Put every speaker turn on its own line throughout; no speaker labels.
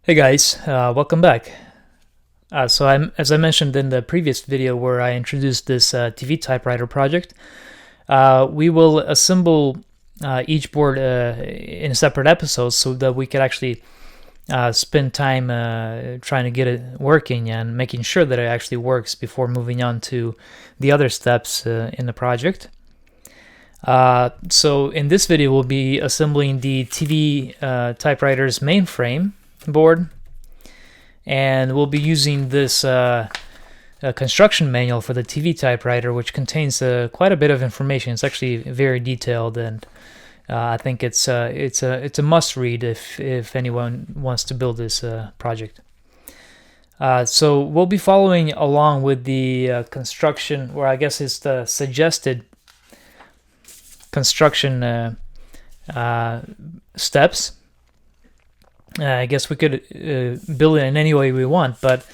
Hey guys, welcome back. As I mentioned in the previous video where I introduced this TV typewriter project, we will assemble each board in separate episodes so that we could actually spend time trying to get it working and making sure that it actually works before moving on to the other steps in the project. So in this video, we'll be assembling the TV typewriter's mainframe board, and we'll be using this construction manual for the TV typewriter, which contains quite a bit of information. It's actually very detailed, and I think it's a must read if anyone wants to build this project. So we'll be following along with the construction, or I guess it's the suggested construction steps. I guess we could build it in any way we want, but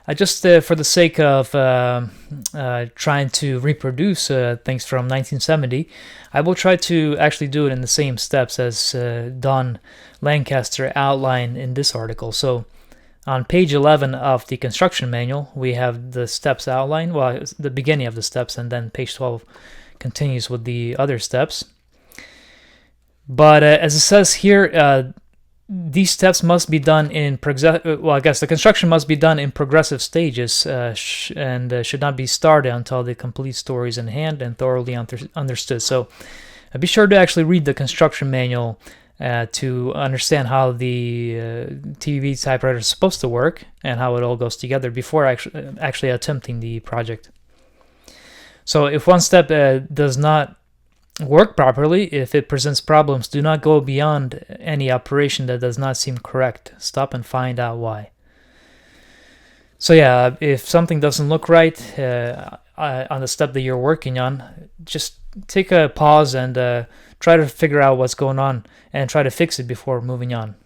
I just, for the sake of trying to reproduce things from 1970, I will try to actually do it in the same steps as Don Lancaster outlined in this article. So on page 11 of the construction manual, we have the steps outlined, well, the beginning of the steps, and then page 12 continues with the other steps. But as it says here, these steps must be done in the construction must be done in progressive stages and should not be started until the complete story is in hand and thoroughly understood. So be sure to actually read the construction manual to understand how the TV typewriter is supposed to work and how it all goes together before actually attempting the project. So if one step does not work properly, if it presents problems, do not go beyond any operation that does not seem correct. Stop and find out why. So yeah, if something doesn't look right on the step that you're working on, just take a pause and try to figure out what's going on and try to fix it before moving on.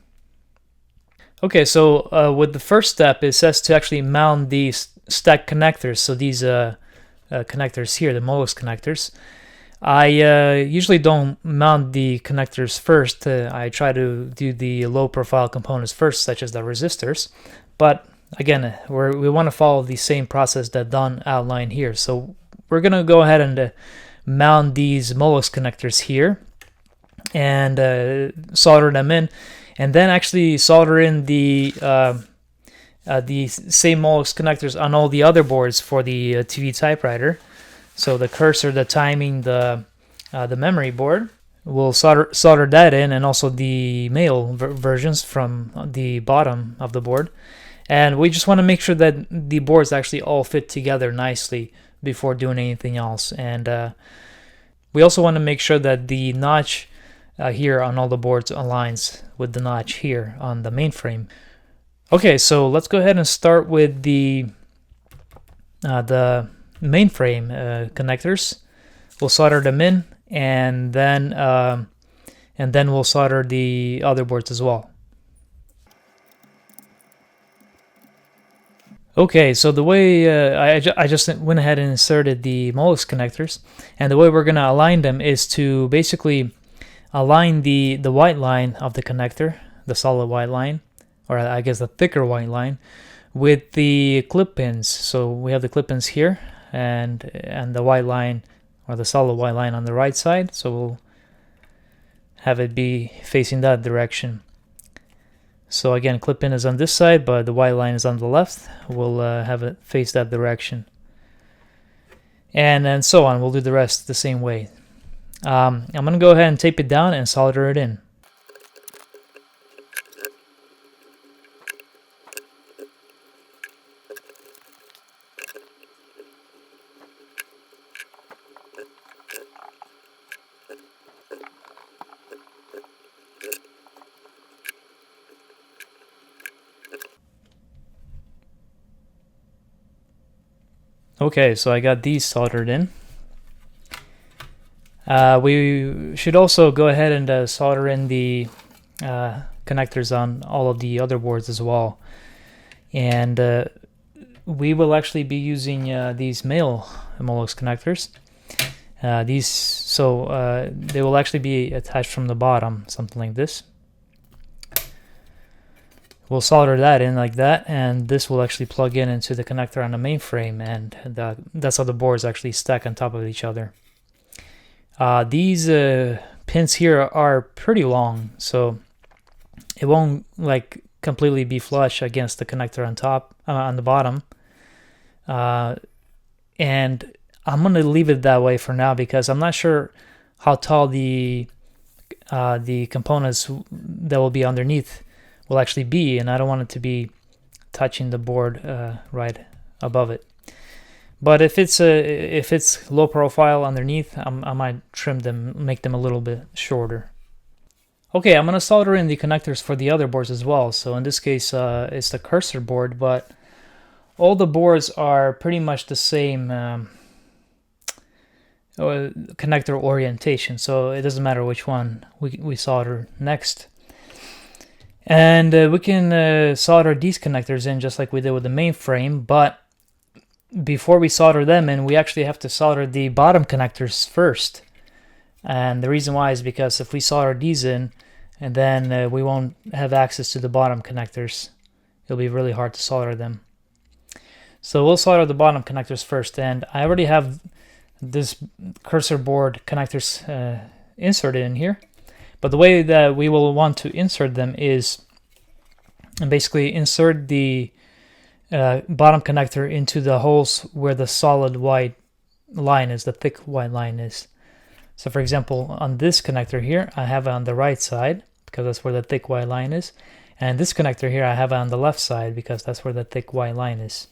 Okay, so with the first step, it says to actually mount these stack connectors. So these connectors here, the Molex connectors. I usually don't mount the connectors first. I try to do the low profile components first, such as the resistors. But again, we want to follow the same process that Don outlined here. So we're going to go ahead and mount these Molex connectors here and solder them in, and then actually solder in the same Molex connectors on all the other boards for the TV typewriter. So the cursor, the timing, the memory board, we'll solder that in, and also the male versions from the bottom of the board. And we just want to make sure that the boards actually all fit together nicely before doing anything else. And we also want to make sure that the notch here on all the boards aligns with the notch here on the mainframe. Okay, so let's go ahead and start with the mainframe connectors. We'll solder them in, and then we'll solder the other boards as well. Okay, so the way I just went ahead and inserted the Molex connectors, and the way we're going to align them is to basically align the white line of the connector, the solid white line, or I guess the thicker white line, with the clip pins. So we have the clip pins here, and the white line, or the solid white line, on the right side. So we'll have it be facing that direction. So again, clip pin is on this side, but the white line is on the left. We'll have it face that direction, and so on. We'll do the rest the same way. I'm going to go ahead and tape it down and solder it in. Okay, so I got these soldered in. We should also go ahead and solder in the connectors on all of the other boards as well. And we will actually be using these male Molex connectors. They will actually be attached from the bottom, something like this. We'll solder that in like that, and this will actually plug in into the connector on the mainframe, and that's how the boards actually stack on top of each other. These pins here are pretty long, so it won't like completely be flush against the connector on top, on the bottom. And I'm gonna leave it that way for now because I'm not sure how tall the components that will be underneath will actually be, and I don't want it to be touching the board right above it. But if it's low profile underneath, I might trim them, make them a little bit shorter. Okay, I'm gonna solder in the connectors for the other boards as well. So in this case, it's the cursor board, but all the boards are pretty much the same connector orientation, so it doesn't matter which one we solder next. And we can solder these connectors in just like we did with the mainframe, but before we solder them in, we actually have to solder the bottom connectors first. And the reason why is because if we solder these in, and then we won't have access to the bottom connectors, it'll be really hard to solder them. So we'll solder the bottom connectors first, and I already have this cursor board connectors inserted in here. But the way that we will want to insert them is basically insert the bottom connector into the holes where the solid white line is, the thick white line is. So for example, on this connector here, I have it on the right side because that's where the thick white line is. And this connector here, I have it on the left side because that's where the thick white line is.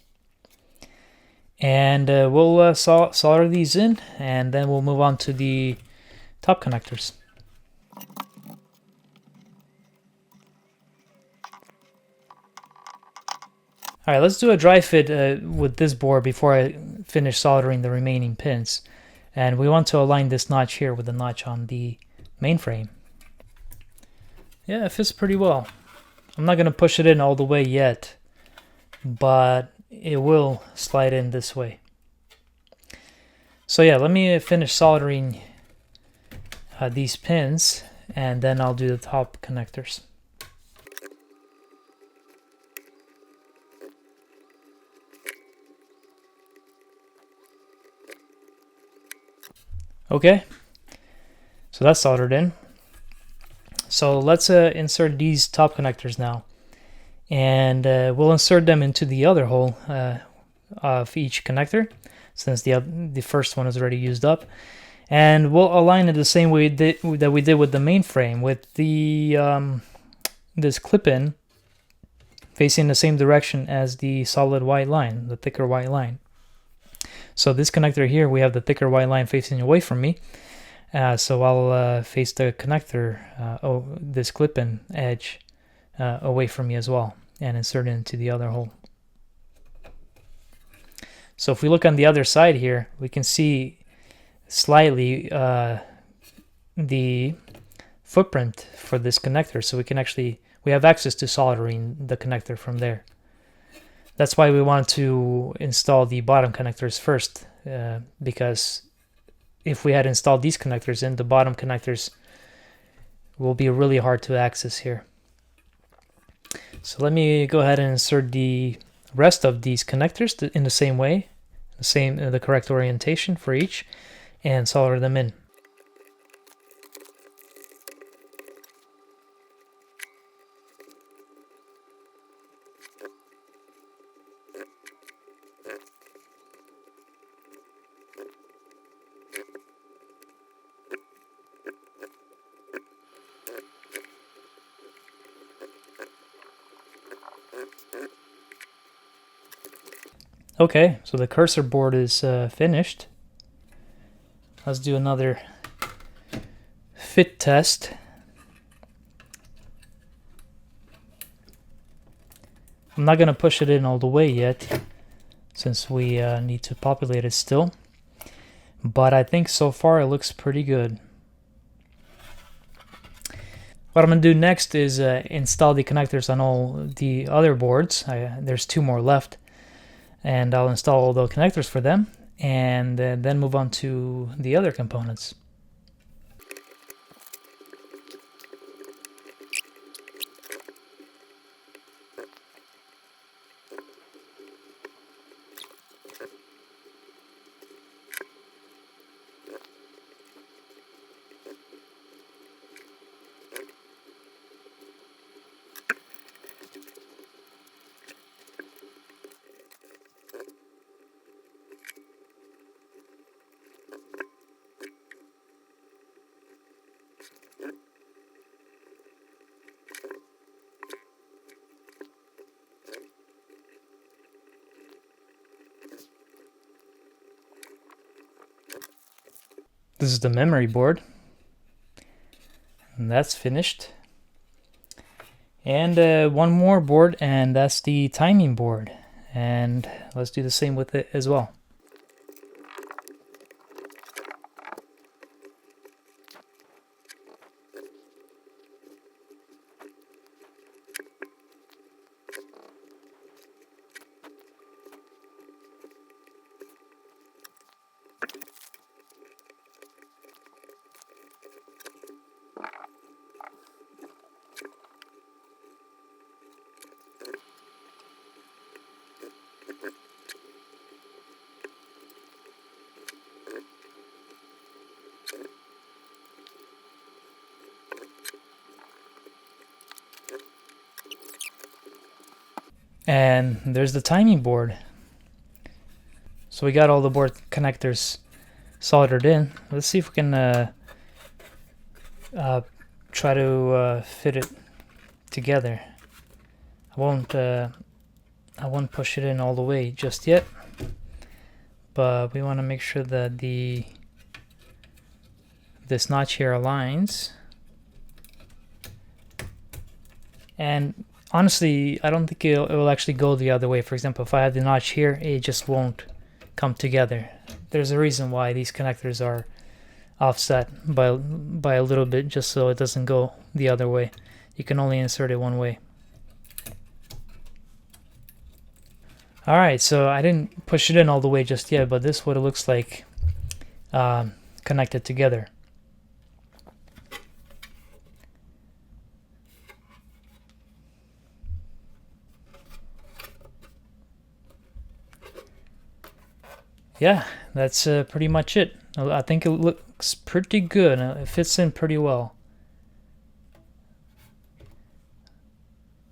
And we'll solder these in, and then we'll move on to the top connectors. All right, let's do a dry fit with this board before I finish soldering the remaining pins. And we want to align this notch here with the notch on the mainframe. Yeah, it fits pretty well. I'm not going to push it in all the way yet, but it will slide in this way. So yeah, let me finish soldering these pins, and then I'll do the top connectors. Okay, so that's soldered in. So let's insert these top connectors now, and we'll insert them into the other hole of each connector, since the first one is already used up. And we'll align it the same way that we did with the mainframe, with the this clip-in facing the same direction as the solid white line, the thicker white line. So this connector here, we have the thicker white line facing away from me. So I'll face the connector, this clip-in edge, away from me as well, and insert it into the other hole. So if we look on the other side here, we can see slightly the footprint for this connector. So we have access to soldering the connector from there. That's why we want to install the bottom connectors first, because if we had installed these connectors in, the bottom connectors will be really hard to access here. So let me go ahead and insert the rest of these connectors in the same way, the correct orientation for each, and solder them in. Okay, so the cursor board is finished. Let's do another fit test. I'm not going to push it in all the way yet, since we need to populate it still. But I think so far it looks pretty good. What I'm going to do next is install the connectors on all the other boards. There's 2 more left. And I'll install all the connectors for them, and then move on to the other components. This is the memory board, and that's finished. And one more board, and that's the timing board. And let's do the same with it as well. And there's the timing board. So we got all the board connectors soldered in. Let's see if we can try to fit it together. I won't push it in all the way just yet, but we want to make sure that this notch here aligns. And honestly, I don't think it will actually go the other way. For example, if I have the notch here, it just won't come together. There's a reason why these connectors are offset by a little bit, just so it doesn't go the other way. You can only insert it one way. Alright, so I didn't push it in all the way just yet, but this is what it looks like connected together. Yeah, that's pretty much it. I think it looks pretty good. It fits in pretty well.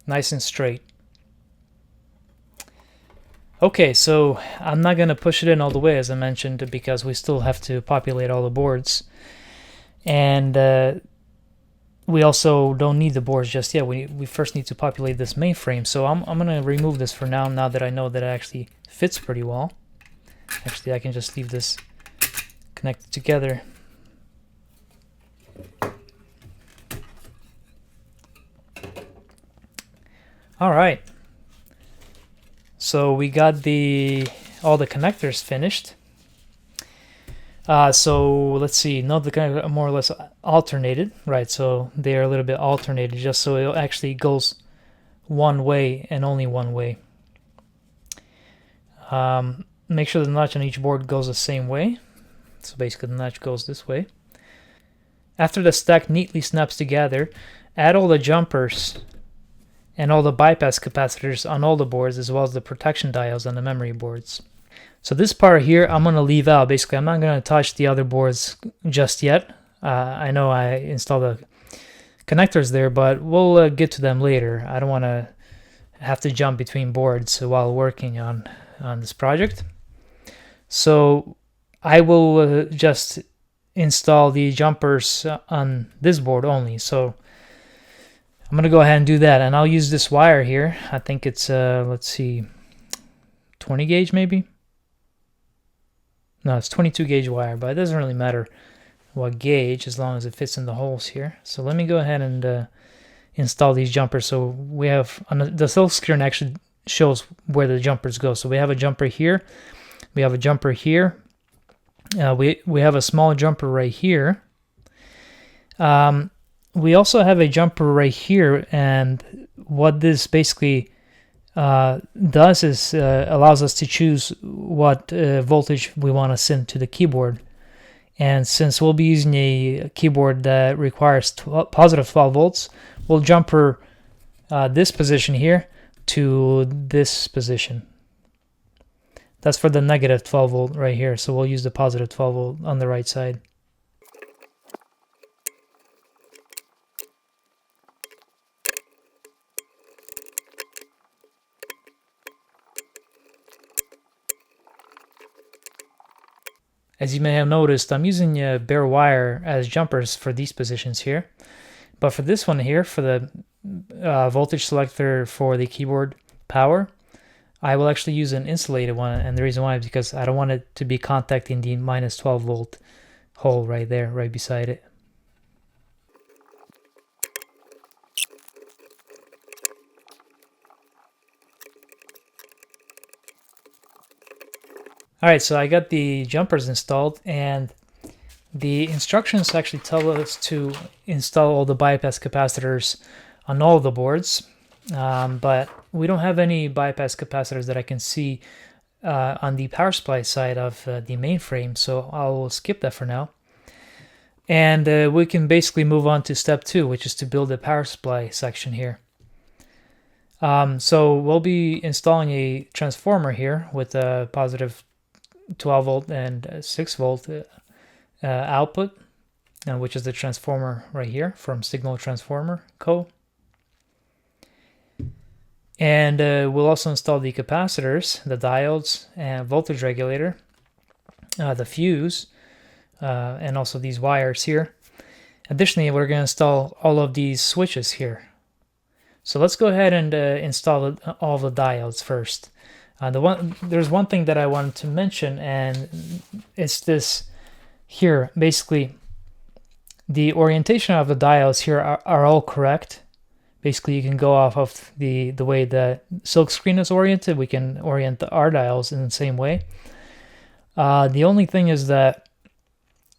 Nice and straight. Okay, so I'm not going to push it in all the way, as I mentioned, because we still have to populate all the boards. And we also don't need the boards just yet. We first need to populate this mainframe. So I'm going to remove this for now that I know that it actually fits pretty well. Actually, I can just leave this connected together. All right. So we got all the connectors finished. So let's see. No, the connectors are more or less alternated, right? So they are a little bit alternated, just so it actually goes one way and only one way. Make sure the notch on each board goes the same way. So basically the notch goes this way. After the stack neatly snaps together, add all the jumpers and all the bypass capacitors on all the boards, as well as the protection diodes on the memory boards. So this part here I'm going to leave out. Basically, I'm not going to touch the other boards just yet. I know I installed the connectors there, but we'll get to them later. I don't want to have to jump between boards while working on this project. So I will just install the jumpers on this board only. So I'm going to go ahead and do that, and I'll use this wire here. I think it's, let's see, 20 gauge maybe? No, it's 22 gauge wire, but it doesn't really matter what gauge as long as it fits in the holes here. So let me go ahead and install these jumpers. So we have, on the silk screen actually shows where the jumpers go. So we have a jumper here, we have a jumper here, we have a small jumper right here. We also have a jumper right here, and what this basically does is allows us to choose what voltage we want to send to the keyboard. And since we'll be using a keyboard that requires positive 12 volts, we'll jumper this position here to this position. That's for the negative 12 volt right here, so we'll use the positive 12 volt on the right side. As you may have noticed, I'm using bare wire as jumpers for these positions here. But for this one here, for the voltage selector for the keyboard power, I will actually use an insulated one. And the reason why is because I don't want it to be contacting the minus 12 volt hole right there, right beside it. Alright, so I got the jumpers installed, and the instructions actually tell us to install all the bypass capacitors on all the boards, but we don't have any bypass capacitors that I can see on the power supply side of the mainframe, so I'll skip that for now. And we can basically move on to step 2, which is to build a power supply section here. So we'll be installing a transformer here with a positive 12 volt and 6 volt output, which is the transformer right here from Signal Transformer Co. And we'll also install the capacitors, the diodes, and voltage regulator, the fuse, and also these wires here. Additionally, we're going to install all of these switches here. So let's go ahead and install all the diodes first. There's one thing that I wanted to mention, and it's this here. Basically, the orientation of the diodes here are all correct. Basically, you can go off of the way the silk screen is oriented. We can orient our diodes in the same way. The only thing is that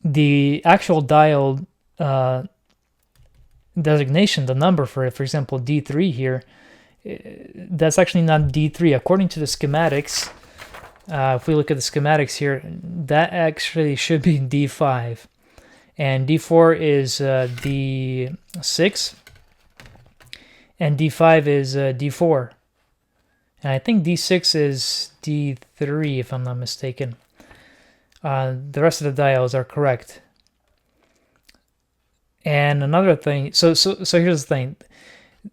the actual diode designation, the number for it, for example, D3 here, that's actually not D3. According to the schematics, if we look at the schematics here, that actually should be D5. And D4 is D6. And D5 is D4. And I think D6 is D3, if I'm not mistaken. The rest of the diodes are correct. And another thing, so here's the thing.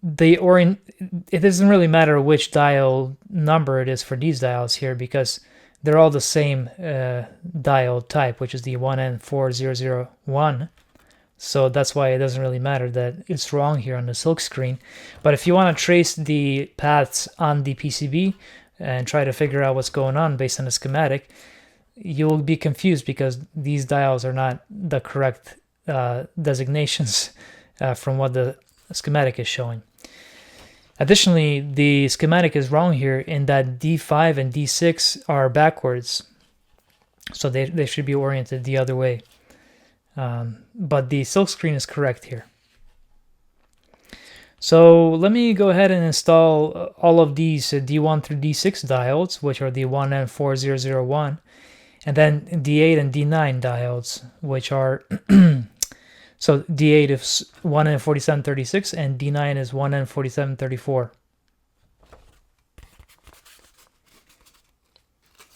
It doesn't really matter which diode number it is for these diodes here, because they're all the same diode type, which is the 1N4001. So that's why it doesn't really matter that it's wrong here on the silk screen. But if you want to trace the paths on the PCB and try to figure out what's going on based on the schematic, you'll be confused because these diodes are not the correct designations from what the schematic is showing. Additionally, the schematic is wrong here in that D5 and D6 are backwards, so they should be oriented the other way. But the silk screen is correct here. So let me go ahead and install all of these D1 through D6 diodes, which are the 1N4001, and then D8 and D9 diodes, which are so D8 is 1N4736 and D9 is 1N4734.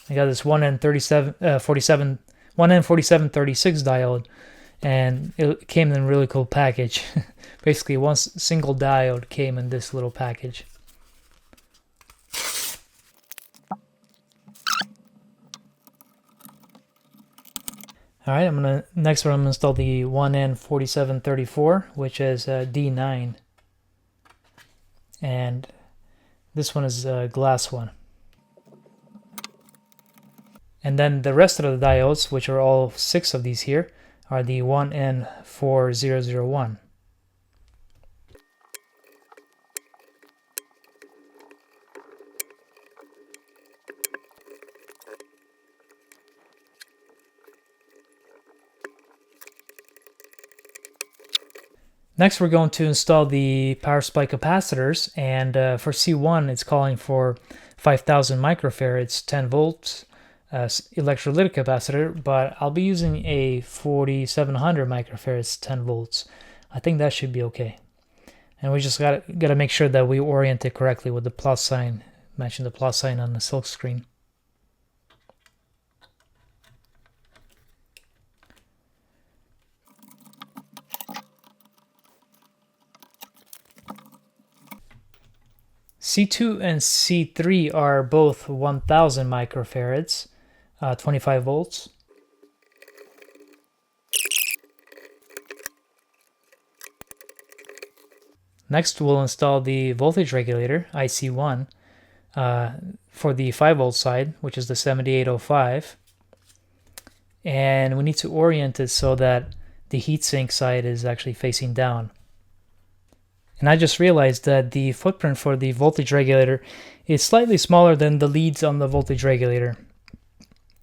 I got this 1N4736 diode, and it came in a really cool package. Basically, one single diode came in this little package. Alright, next I'm gonna install the 1N4734, which is D9. And this one is a glass one. And then the rest of the diodes, which are all 6 of these here, are the 1N4001. Next, we're going to install the power supply capacitors, and for C1, it's calling for 5,000 microfarads, 10 volts electrolytic capacitor, but I'll be using a 4,700 microfarads, 10 volts. I think that should be okay. And we just gotta make sure that we orient it correctly with the plus sign. Mention the plus sign on the silk screen. C2 and C3 are both 1,000 microfarads, 25 volts. Next, we'll install the voltage regulator, IC1, for the 5 volt side, which is the 7805. and we need to orient it so that the heatsink side is actually facing down. And I just realized that the footprint for the voltage regulator is slightly smaller than the leads on the voltage regulator,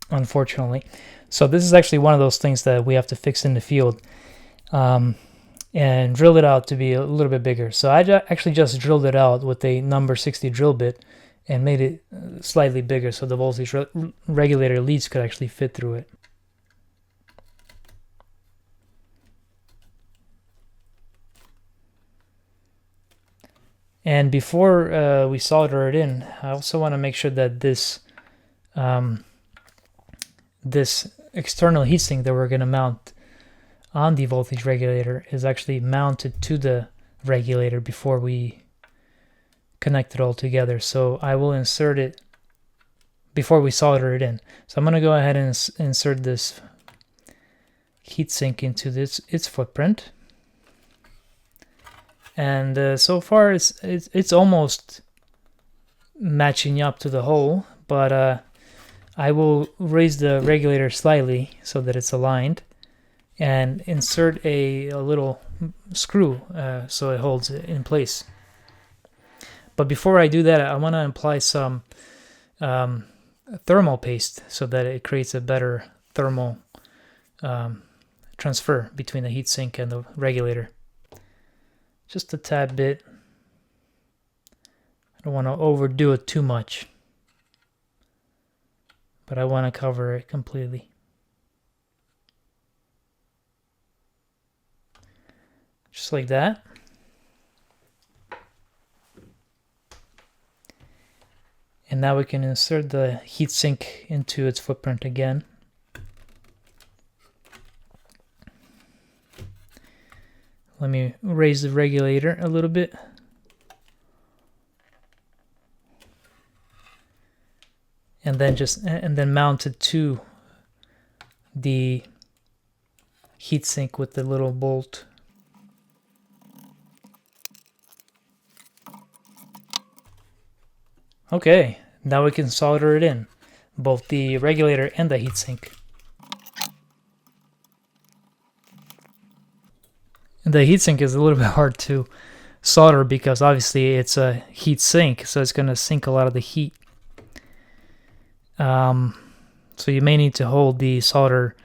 unfortunately. So this is actually one of those things that we have to fix in the field and drill it out to be a little bit bigger. So I actually just drilled it out with a number 60 drill bit and made it slightly bigger so the voltage regulator leads could actually fit through it. And before we solder it in, I also want to make sure that this this external heatsink that we're going to mount on the voltage regulator is actually mounted to the regulator before we connect it all together. So I will insert it before we solder it in. So I'm going to go ahead and insert this heatsink into its footprint. And so far it's almost matching up to the hole, but I will raise the regulator slightly so that it's aligned and insert a little screw so it holds it in place. But before I do that, I want to apply some thermal paste so that it creates a better thermal transfer between the heatsink and the regulator. Just a tad bit. I don't want to overdo it too much, but I want to cover it completely. Just like that. And now we can insert the heatsink into its footprint again. Let me raise the regulator a little bit. And then mount it to the heatsink with the little bolt. Okay, now we can solder it in, both the regulator and the heatsink. The heatsink is a little bit hard to solder because obviously it's a heat sink, so it's going to sink a lot of the heat. So you may need to hold the soldering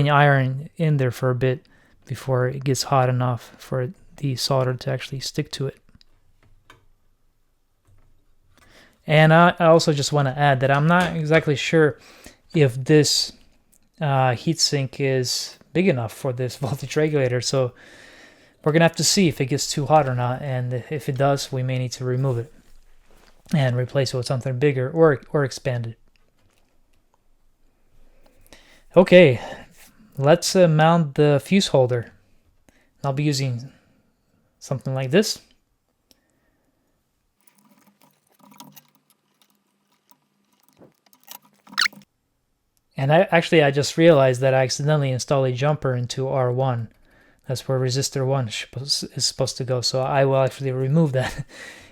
iron in there for a bit before it gets hot enough for the solder to actually stick to it. And I also just want to add that I'm not exactly sure if this heatsink is big enough for this voltage regulator, so we're gonna have to see if it gets too hot or not, and if it does, we may need to remove it and replace it with something bigger or expand it. Okay, let's mount the fuse holder. I'll be using something like this. And I just realized that I accidentally installed a jumper into R1. That's where resistor 1 is supposed to go. So I will actually remove that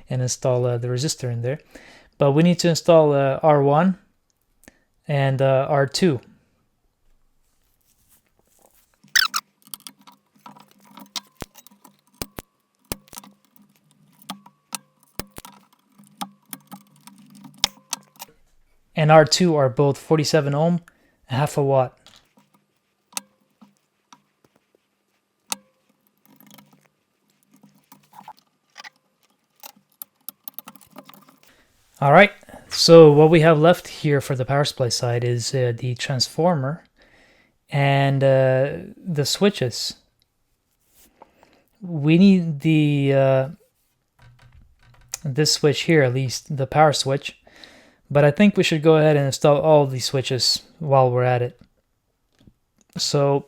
and install the resistor in there. But we need to install R1 and R2. And R2 are both 47 ohm, half a watt. All right, so what we have left here for the power supply side is the transformer and the switches. We need the this switch here, at least the power switch. But I think we should go ahead and install all these switches while we're at it. So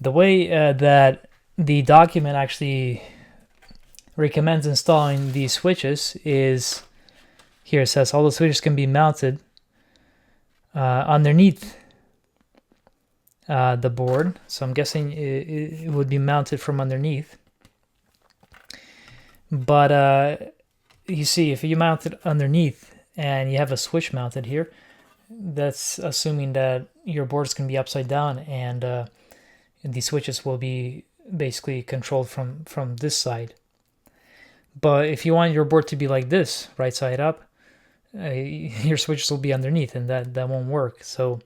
the way that the document actually recommends installing these switches is, here it says all the switches can be mounted underneath the board. So I'm guessing it would be mounted from underneath. But you see, if you mount it underneath, and you have a switch mounted here, that's assuming that your board is going to be upside down, and the switches will be basically controlled from this side. But if you want your board to be like this, right side up, your switches will be underneath, and that won't work. So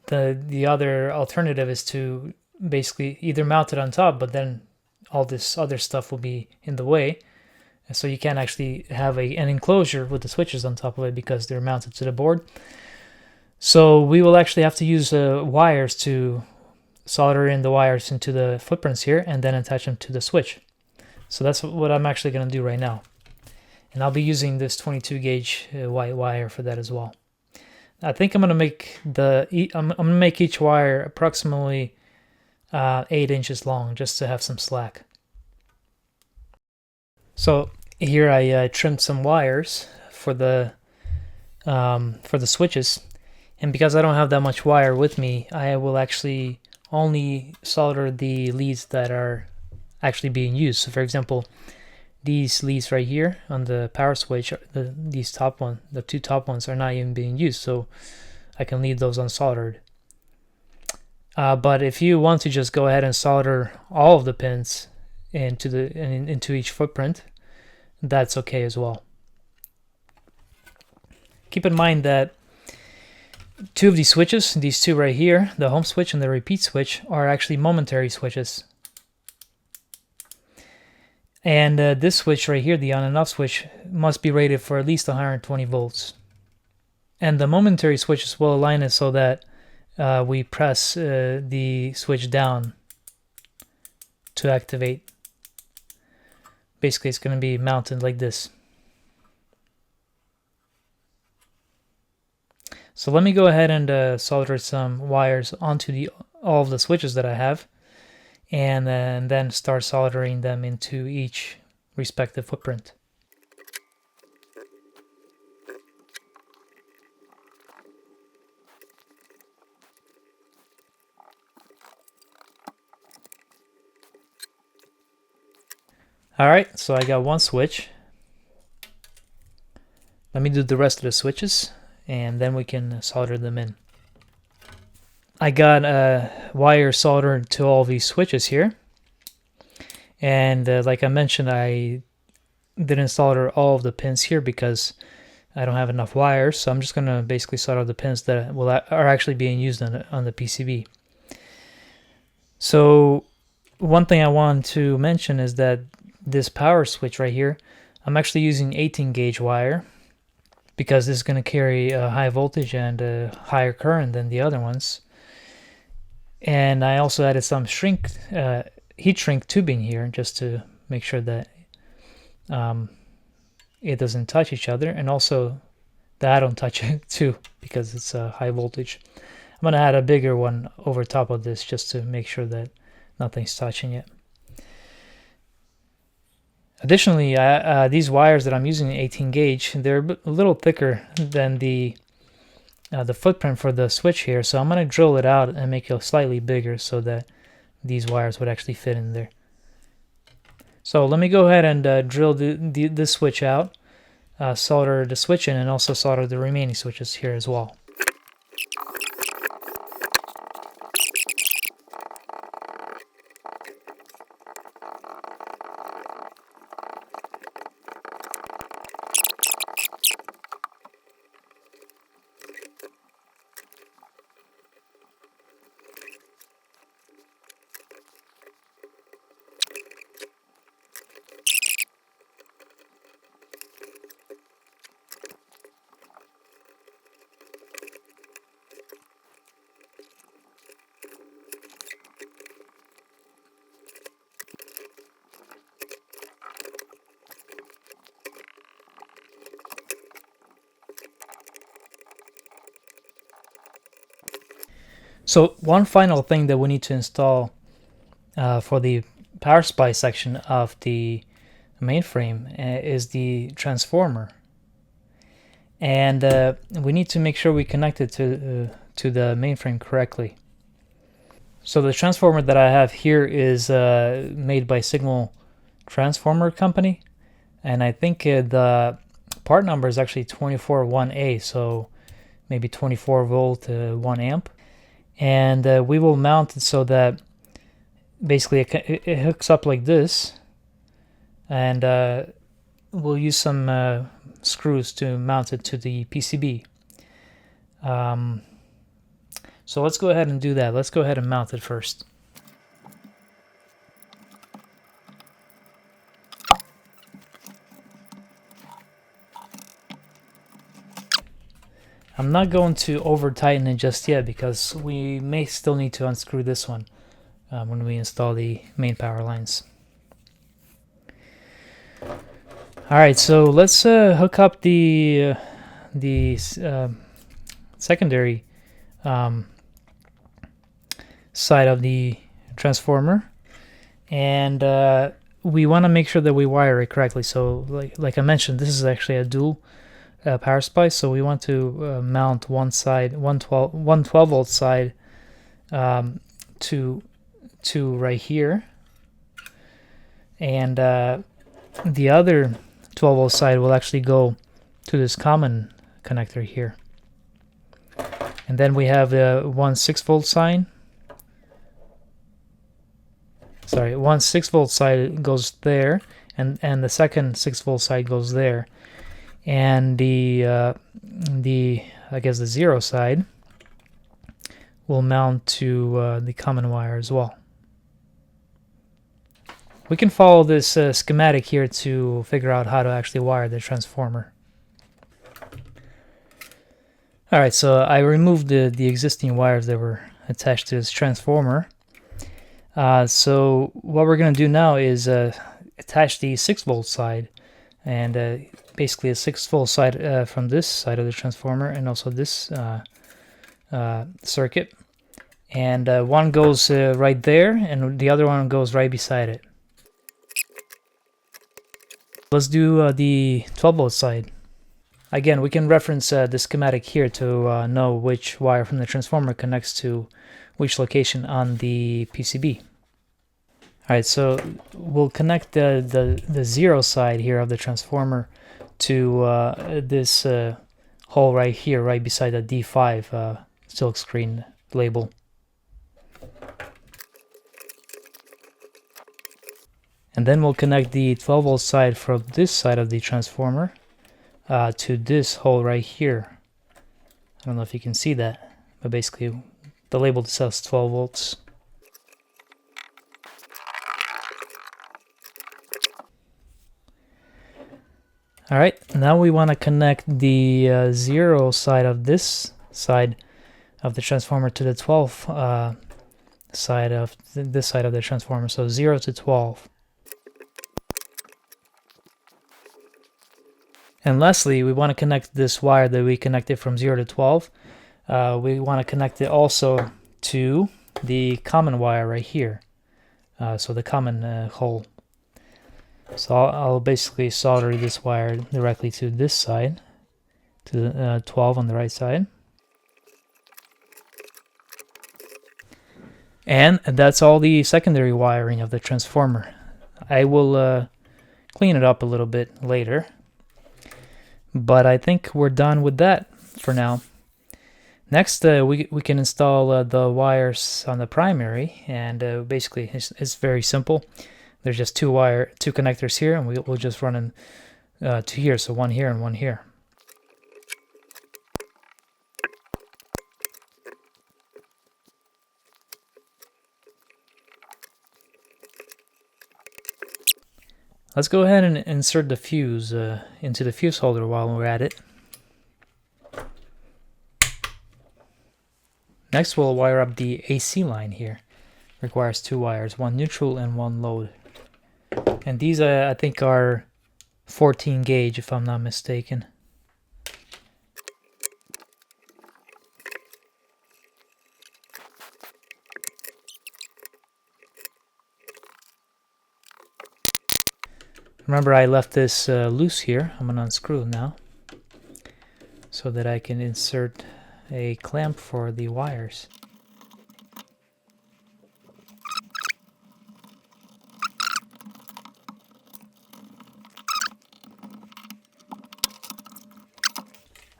the other alternative is to basically either mount it on top, but then all this other stuff will be in the way, and so you can't actually have an enclosure with the switches on top of it because they're mounted to the board. So we will actually have to use wires to solder in the wires into the footprints here and then attach them to the switch. So that's what I'm actually going to do right now. And I'll be using this 22 gauge white wire for that as well. I think I'm going to make I'm going to make each wire approximately 8 inches long, just to have some slack. So here I trimmed some wires for the switches, and because I don't have that much wire with me, I will actually only solder the leads that are actually being used. So for example, these leads right here on the power switch, the two top ones are not even being used, so I can leave those unsoldered. But if you want to just go ahead and solder all of the pins into each footprint, that's okay as well. Keep in mind that two of these switches, these two right here, the home switch and the repeat switch, are actually momentary switches. And this switch right here, the on and off switch, must be rated for at least 120 volts. And the momentary switches will align it so that we press the switch down to activate. Basically, it's going to be mounted like this. So let me go ahead and solder some wires onto all of the switches that I have, and then start soldering them into each respective footprint. Alright, so I got one switch. Let me do the rest of the switches, and then we can solder them in. I got wire soldered to all these switches here, and like I mentioned, I didn't solder all of the pins here because I don't have enough wires, so I'm just going to basically solder the pins that are actually being used on the PCB. So one thing I want to mention is that this power switch right here, I'm actually using 18 gauge wire because this is going to carry a high voltage and a higher current than the other ones. And I also added some heat shrink tubing here just to make sure that it doesn't touch each other, and also that I don't touch it too because it's a high voltage. I'm going to add a bigger one over top of this just to make sure that nothing's touching it. Additionally, these wires that I'm using, 18 gauge, they're a little thicker than the footprint for the switch here, so I'm going to drill it out and make it slightly bigger so that these wires would actually fit in there. So let me go ahead and drill this switch out, solder the switch in, and also solder the remaining switches here as well. So one final thing that we need to install for the power supply section of the mainframe is the transformer, and we need to make sure we connect it to the mainframe correctly. So the transformer that I have here is made by Signal Transformer Company, and I think the part number is actually 241A, so maybe 24 volt 1 amp. And we will mount it so that basically it hooks up like this, and we'll use some screws to mount it to the PCB. So let's go ahead and do that. Let's go ahead and mount it first. I'm not going to over tighten it just yet because we may still need to unscrew this one when we install the main power lines. Alright, so let's hook up the secondary side of the transformer, and we want to make sure that we wire it correctly. So like I mentioned, this is actually a dual power supply, so we want to mount one side, one 12 volt side to right here, and the other 12 volt side will actually go to this common connector here. And then we have one 6 volt side. Sorry, one 6 volt side goes there, and the second 6 volt side goes there, and the I guess the 0 side will mount to the common wire as well. We can follow this schematic here to figure out how to actually wire the transformer. Alright, so I removed the existing wires that were attached to this transformer. So what we're going to do now is attach the 6 volt side, and basically a 6 volt side from this side of the transformer, and also this circuit. And one goes right there, and the other one goes right beside it. Let's do the 12 volt side. Again, we can reference the schematic here to know which wire from the transformer connects to which location on the PCB. Alright, so we'll connect the 0 side here of the transformer to this hole right here, right beside the D5 silkscreen label. And then we'll connect the 12 volt side from this side of the transformer to this hole right here. I don't know if you can see that, but basically the label says 12 volts. Alright, now we want to connect the 0 side of this side of the transformer to the 12 side of this side of the transformer, so 0 to 12. And lastly, we want to connect this wire that we connected from 0 to 12. We want to connect it also to the common wire right here, so the common hole. So I'll basically solder this wire directly to this side, to the 12 on the right side. And that's all the secondary wiring of the transformer. I will clean it up a little bit later, but I think we're done with that for now. Next, we can install the wires on the primary, and basically it's very simple. There's just two connectors here, and we'll just run them to here, so one here and one here. Let's go ahead and insert the fuse into the fuse holder while we're at it. Next, we'll wire up the AC line here. Requires 2 wires, one neutral and one load. And these I think are 14 gauge if I'm not mistaken. Remember, I left this loose here. I'm gonna unscrew it now so that I can insert a clamp for the wires.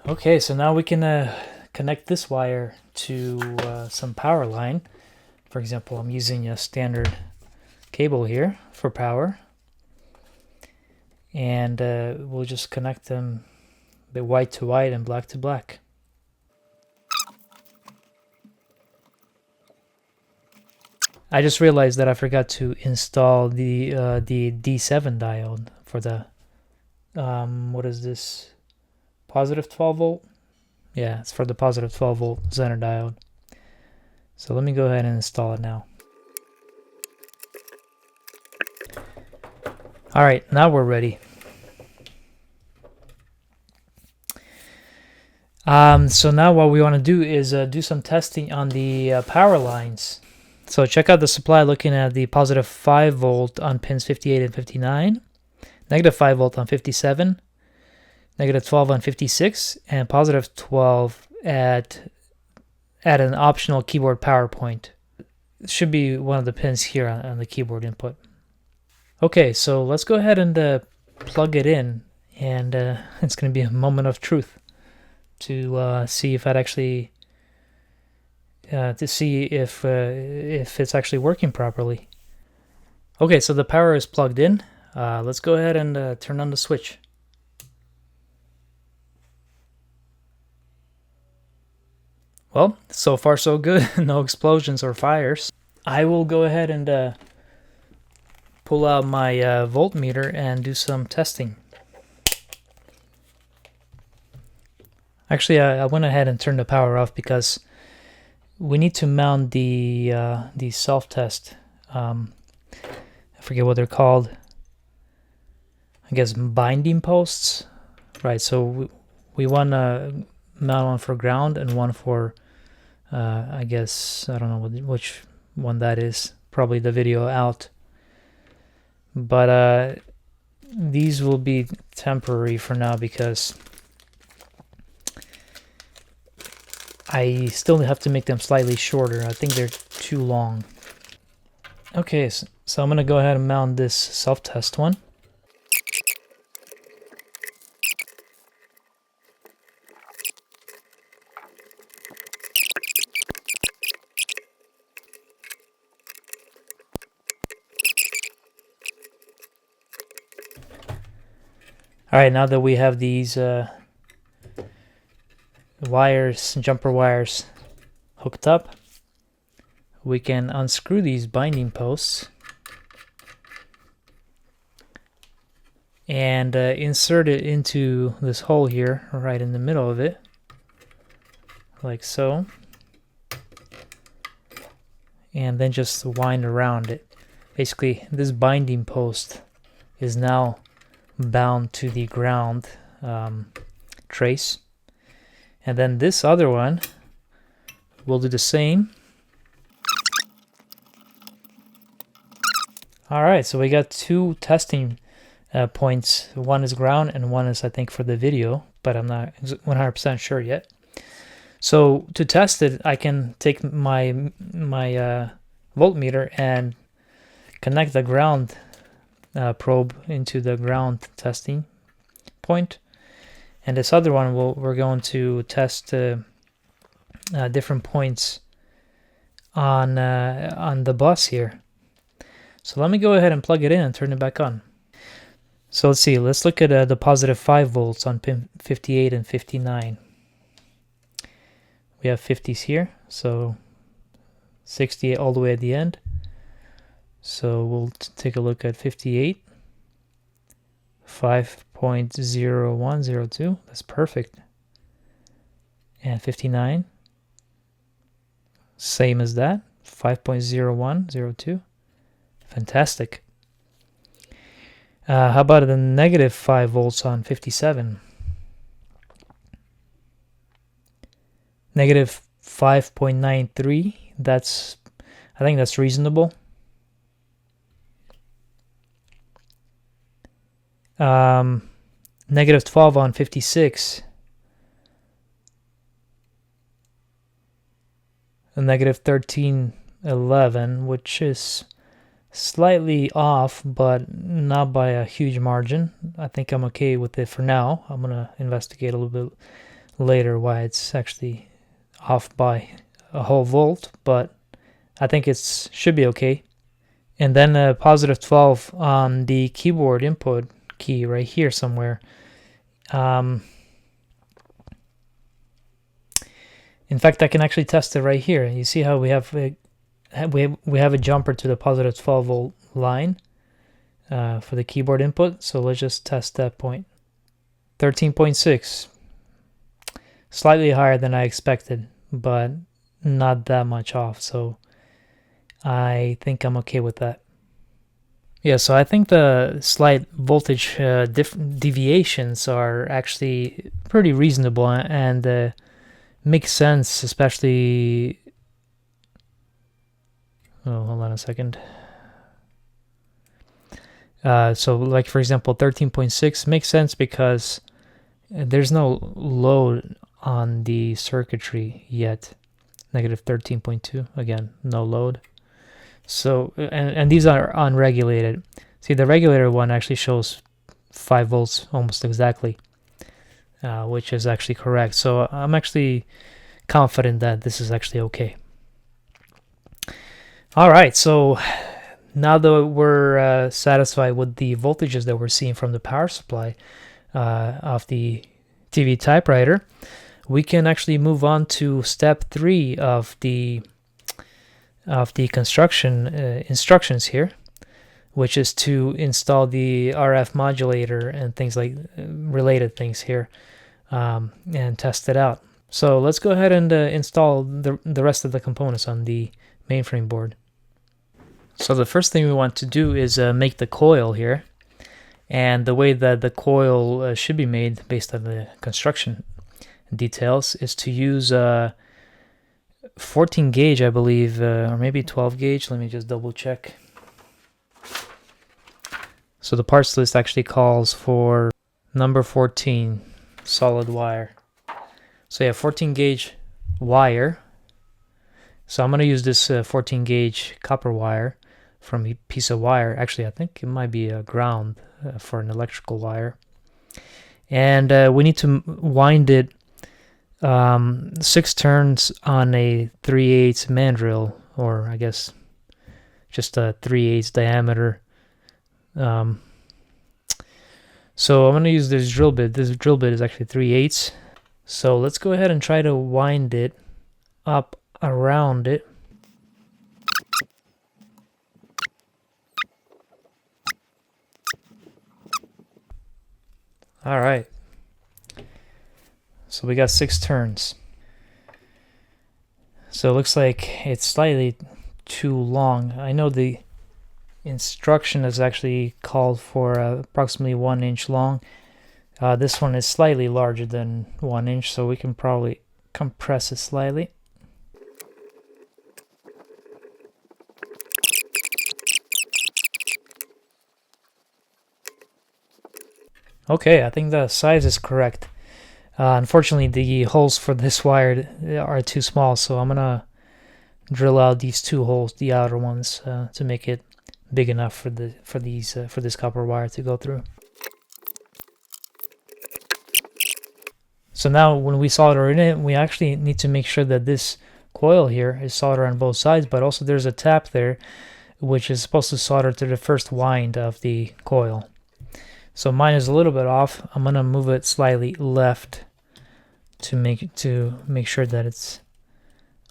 Okay, so now we can connect this wire to some power line. For example, I'm using a standard cable here for power, and we'll just connect them the white to white and black to black. I just realized that I forgot to install the D7 diode for the what is this, positive 12 volt? Yeah, it's for the positive 12 volt Zener diode. So let me go ahead and install it now. All right, now we're ready. So now what we want to do is do some testing on the power lines. So check out the supply looking at the positive 5 volt on pins 58 and 59, negative 5 volt on 57, negative 12 on 56, and positive 12 at an optional keyboard power point. It should be one of the pins here on the keyboard input. Okay, so let's go ahead and plug it in, and it's going to be a moment of truth to see if that actually to see if it's actually working properly. Okay, so the power is plugged in. Let's go ahead and turn on the switch. Well, so far so good. No explosions or fires. I will go ahead and pull out my voltmeter and do some testing. Actually, I went ahead and turned the power off because we need to mount the self-test. I forget what they're called. I guess binding posts, right? So we want to mount one for ground and one for, I guess, I don't know which one that is. Probably the video out. But these will be temporary for now because I still have to make them slightly shorter. I think they're too long. Okay, so I'm going to go ahead and mount this self-test one. Alright, now that we have these wires, jumper wires hooked up, we can unscrew these binding posts and insert it into this hole here, right in the middle of it, like so, and then just wind around it. Basically, this binding post is now bound to the ground trace, and then this other one will do the same. Alright, so we got two testing points. One is ground and one is, I think, for the video, but I'm not 100% sure yet. So to test it, I can take my voltmeter and connect the ground probe into the ground testing point, and this other one we're going to test different points on the bus here. So let me go ahead and plug it in and turn it back on. So let's see, let's look at the positive 5 volts on pin 58 and 59. We have 50s here, so 68 all the way at the end. So we'll take a look at 58, 5.0102, that's perfect. And 59, same as that, 5.0102, fantastic. How about the negative 5 volts on 57? Negative 5.93, I think that's reasonable. Negative 12 on 56. A negative 13.11, which is slightly off, but not by a huge margin. I think I'm okay with it for now. I'm gonna investigate a little bit later why it's actually off by a whole volt, but I think it should be okay. And then a positive 12 on the keyboard input key right here somewhere. In fact, I can actually test it right here. You see how we have a jumper to the positive 12 volt line for the keyboard input. So let's just test that point. 13.6, slightly higher than I expected, but not that much off. So I think I'm okay with that. Yeah, so I think the slight voltage deviations are actually pretty reasonable and make sense, especially... Oh, hold on a second. So like, for example, 13.6 makes sense because there's no load on the circuitry yet. Negative 13.2, again, no load. So, and these are unregulated. See, the regulator one actually shows 5 volts almost exactly, which is actually correct. So I'm actually confident that this is actually okay. All right, so now that we're satisfied with the voltages that we're seeing from the power supply of the TV typewriter, we can actually move on to step 3 of the construction instructions here, which is to install the RF modulator and things like related things here, and test it out. So let's go ahead and install the rest of the components on the mainframe board. So the first thing we want to do is make the coil here, and the way that the coil should be made based on the construction details is to use 14 gauge, I believe, or maybe 12 gauge. Let me just double check. So the parts list actually calls for number 14 solid wire. So yeah, 14 gauge wire. So I'm going to use this 14 gauge copper wire from a piece of wire. Actually, I think it might be a ground for an electrical wire. And we need to wind it 6 turns on a 3/8 mandrel, or I guess just a 3/8 diameter. So I'm going to use this drill bit. This drill bit is actually 3/8. So let's go ahead and try to wind it up around it. All right. So we got 6 turns. So it looks like it's slightly too long. I know the instruction is actually called for approximately 1 inch long. This one is slightly larger than 1 inch, so we can probably compress it slightly. Okay, I think the size is correct. Unfortunately, the holes for this wire are too small, so I'm gonna drill out these 2 holes, the outer ones, to make it big enough for this copper wire to go through. So now, when we solder it in, we actually need to make sure that this coil here is soldered on both sides, but also there's a tap there, which is supposed to solder to the first wind of the coil. So mine is a little bit off. I'm gonna move it slightly left to make sure that it's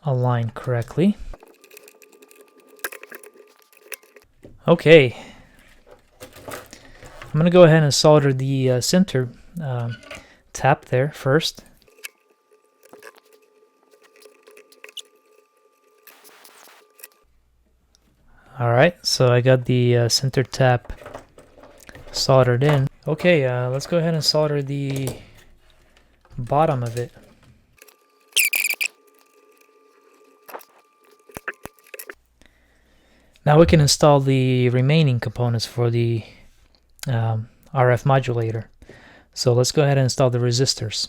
aligned correctly. Okay, I'm gonna go ahead and solder the center tap there first. All right, so I got the center tap soldered in. Okay, let's go ahead and solder the bottom of it. Now we can install the remaining components for the RF modulator. So let's go ahead and install the resistors.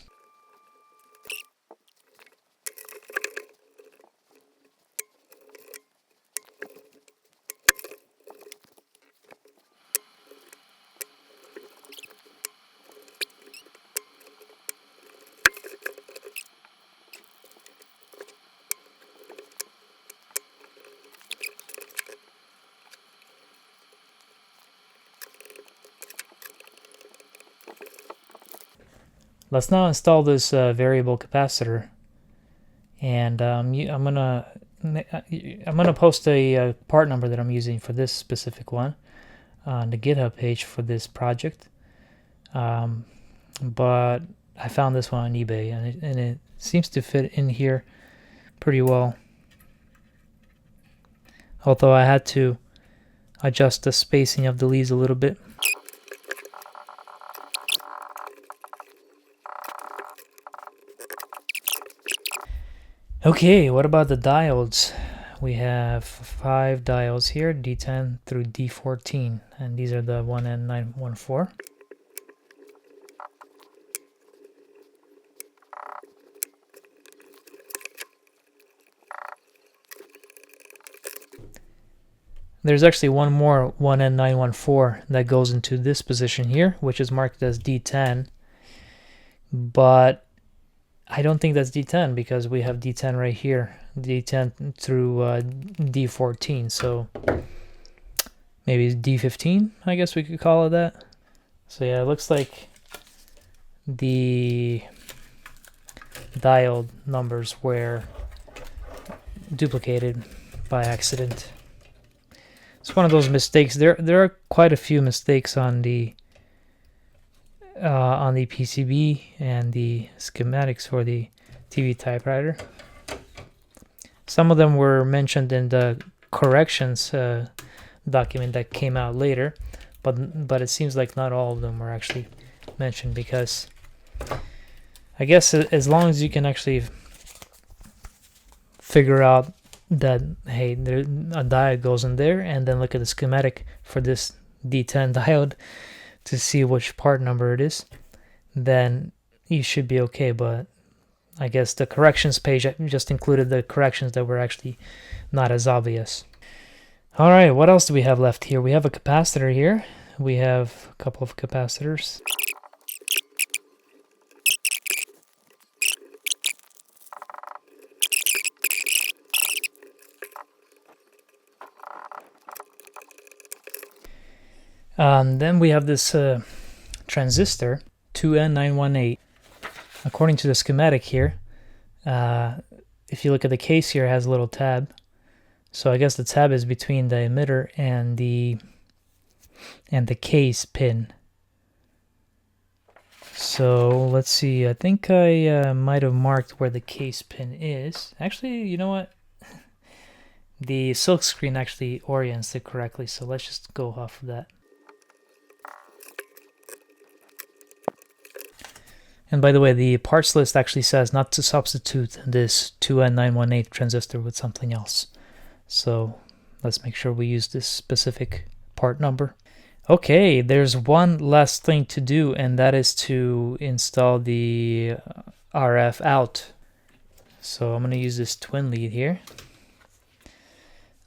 Let's now install this variable capacitor, and I'm gonna post a part number that I'm using for this specific one on the GitHub page for this project. But I found this one on eBay, and it seems to fit in here pretty well. Although I had to adjust the spacing of the leads a little bit. Okay, what about the diodes? We have 5 diodes here, D10 through D14, and these are the 1N914. There's actually one more 1N914 that goes into this position here, which is marked as D10, but I don't think that's D10 because we have D10 right here, D10 through D14, so maybe it's D15, I guess we could call it that. So yeah, it looks like the diode numbers were duplicated by accident. It's one of those mistakes. There are quite a few mistakes on the PCB and the schematics for the TV typewriter. Some of them were mentioned in the corrections document that came out later, but it seems like not all of them were actually mentioned, because I guess as long as you can actually figure out that, hey, a diode goes in there, and then look at the schematic for this D10 diode to see which part number it is, then you should be okay. But I guess the corrections page just included the corrections that were actually not as obvious. All right, what else do we have left here? We have a capacitor here. We have a couple of capacitors. Then we have this transistor, 2N918. According to the schematic here, if you look at the case here, it has a little tab. So I guess the tab is between the emitter and the case pin. So let's see, I think I might have marked where the case pin is. Actually, you know what? The silk screen actually orients it correctly, so let's just go off of that. And by the way, the parts list actually says not to substitute this 2N918 transistor with something else. So let's make sure we use this specific part number. Okay, there's one last thing to do, and that is to install the RF out. So I'm going to use this twin lead here.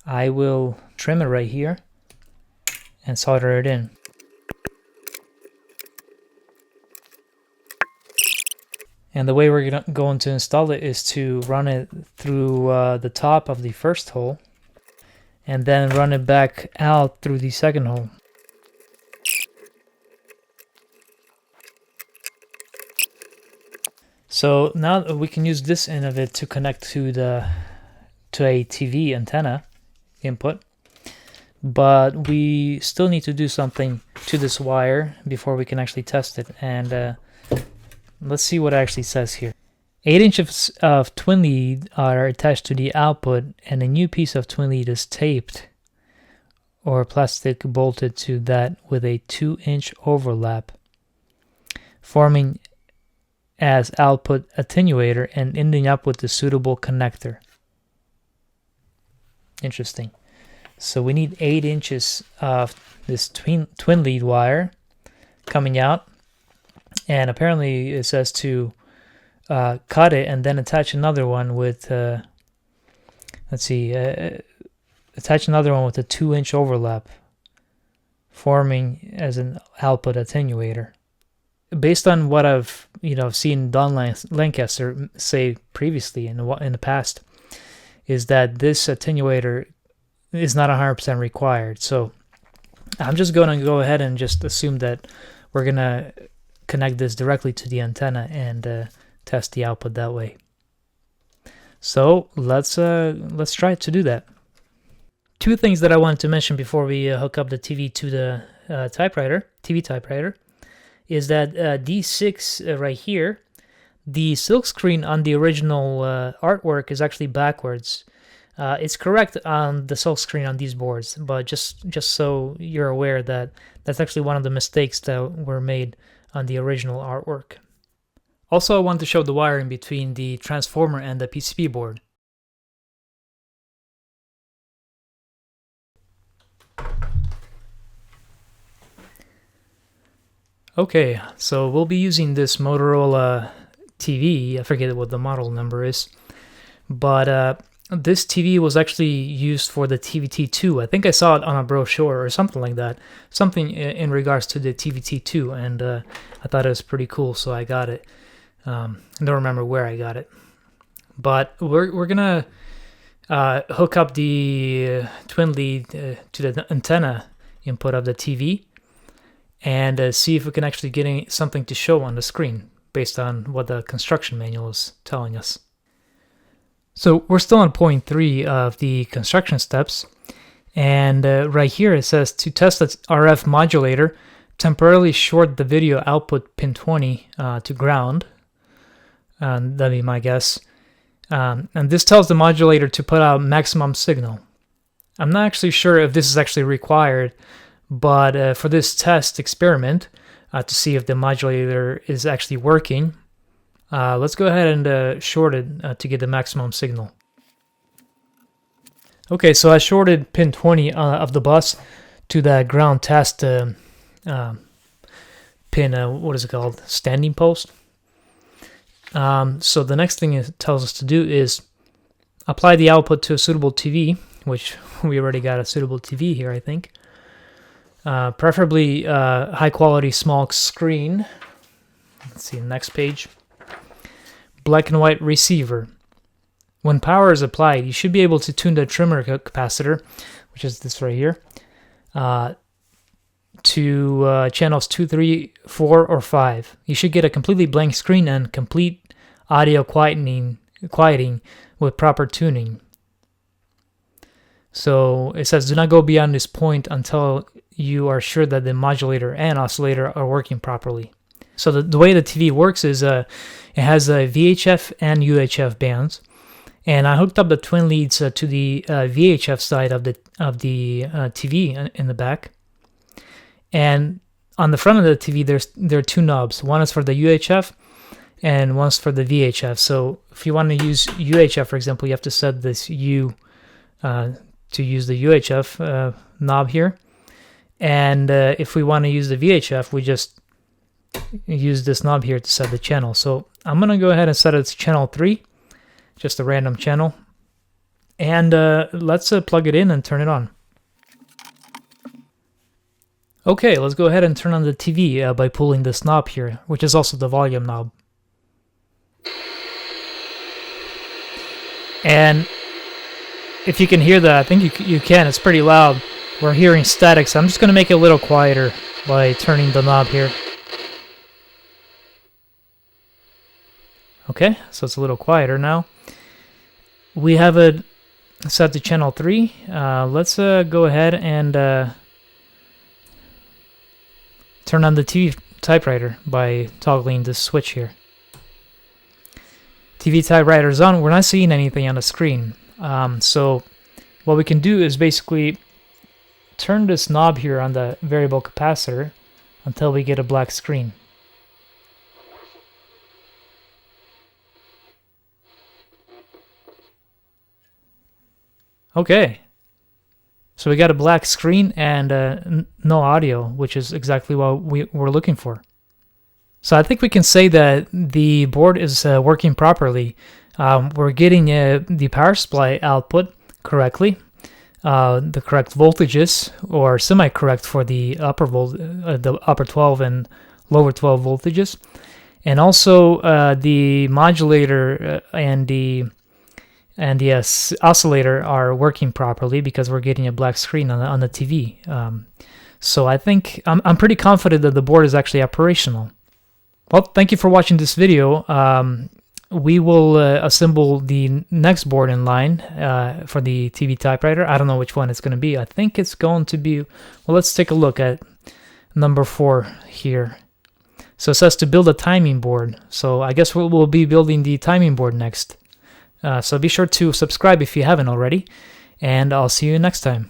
I will trim it right here and solder it in. And the way we're going to install it is to run it through the top of the first hole, and then run it back out through the second hole. So now we can use this end of it to connect to a TV antenna input, but we still need to do something to this wire before we can actually test it. And let's see what it actually says here. 8 inches of twin lead are attached to the output, and a new piece of twin lead is taped or plastic bolted to that with a 2-inch overlap, forming as output attenuator and ending up with the suitable connector. Interesting. So we need 8 inches of this twin lead wire coming out. And apparently it says to cut it and then attach another one with, attach another one with a 2-inch overlap, forming as an output attenuator. Based on what I've seen Don Lancaster say previously in the past, is that this attenuator is not 100% required. So I'm just going to go ahead and just assume that we're going to connect this directly to the antenna and test the output that way. So let's try to do that. Two things that I wanted to mention before we hook up the TV to the TV typewriter, is that D6 right here, the silkscreen on the original artwork is actually backwards. It's correct on the silkscreen on these boards, but just so you're aware that that's actually one of the mistakes that were made on the original artwork. Also, I want to show the wiring between the transformer and the PCB board. Okay, so we'll be using this Motorola TV. I forget what the model number is, but this TV was actually used for the TVT2. I think I saw it on a brochure or something like that, something in regards to the TVT2, and I thought it was pretty cool, so I got it. I don't remember where I got it, but we're gonna hook up the twin lead to the antenna input of the TV, and see if we can actually get something to show on the screen based on what the construction manual is telling us. So we're still on point 3 of the construction steps, and right here it says to test the RF modulator, temporarily short the video output pin 20 to ground. That'd be my guess. And this tells the modulator to put out maximum signal. I'm not actually sure if this is actually required, but for this test experiment, to see if the modulator is actually working, let's go ahead and short it to get the maximum signal. Okay, so I shorted pin 20 of the bus to that ground test pin, what is it called? Standing post. So the next thing it tells us to do is apply the output to a suitable TV, which we already got a suitable TV here, I think. Preferably high quality small screen. Let's see, next page. Black and white receiver. When power is applied, you should be able to tune the trimmer capacitor, which is this right here, to channels 2, 3, 4, or 5. You should get a completely blank screen and complete audio quieting with proper tuning. So it says do not go beyond this point until you are sure that the modulator and oscillator are working properly. So the way the TV works is it has a VHF and UHF bands, and I hooked up the twin leads to the VHF side of the TV in the back. And on the front of the TV, there are two knobs. One is for the UHF, and one's for the VHF. So if you want to use UHF, for example, you have to set this U to use the UHF knob here. And if we want to use the VHF, we just use this knob here to set the channel. So I'm going to go ahead and set it to channel 3, just a random channel. And let's plug it in and turn it on. Okay, let's go ahead and turn on the TV by pulling this knob here, which is also the volume knob. And if you can hear that, I think you can. It's pretty loud. We're hearing static, so I'm just going to make it a little quieter by turning the knob here. Okay, so it's a little quieter now. We have it set to channel 3. Let's go ahead and turn on the TV typewriter by toggling this switch here. TV typewriter is on. We're not seeing anything on the screen. So what we can do is basically turn this knob here on the variable capacitor until we get a black screen. Okay. So we got a black screen and no audio, which is exactly what we're looking for. So I think we can say that the board is working properly. We're getting the power supply output correctly, the correct voltages, or semi-correct for the upper 12 and lower 12 voltages, and also the modulator and the oscillator are working properly because we're getting a black screen on the TV. So I think I'm pretty confident that the board is actually operational. Well, thank you for watching this video. We will assemble the next board in line for the TV typewriter. I don't know which one it's going to be. I think it's going to be, well, let's take a look at number 4 here. So it says to build a timing board. So I guess we'll be building the timing board next. So be sure to subscribe if you haven't already, and I'll see you next time.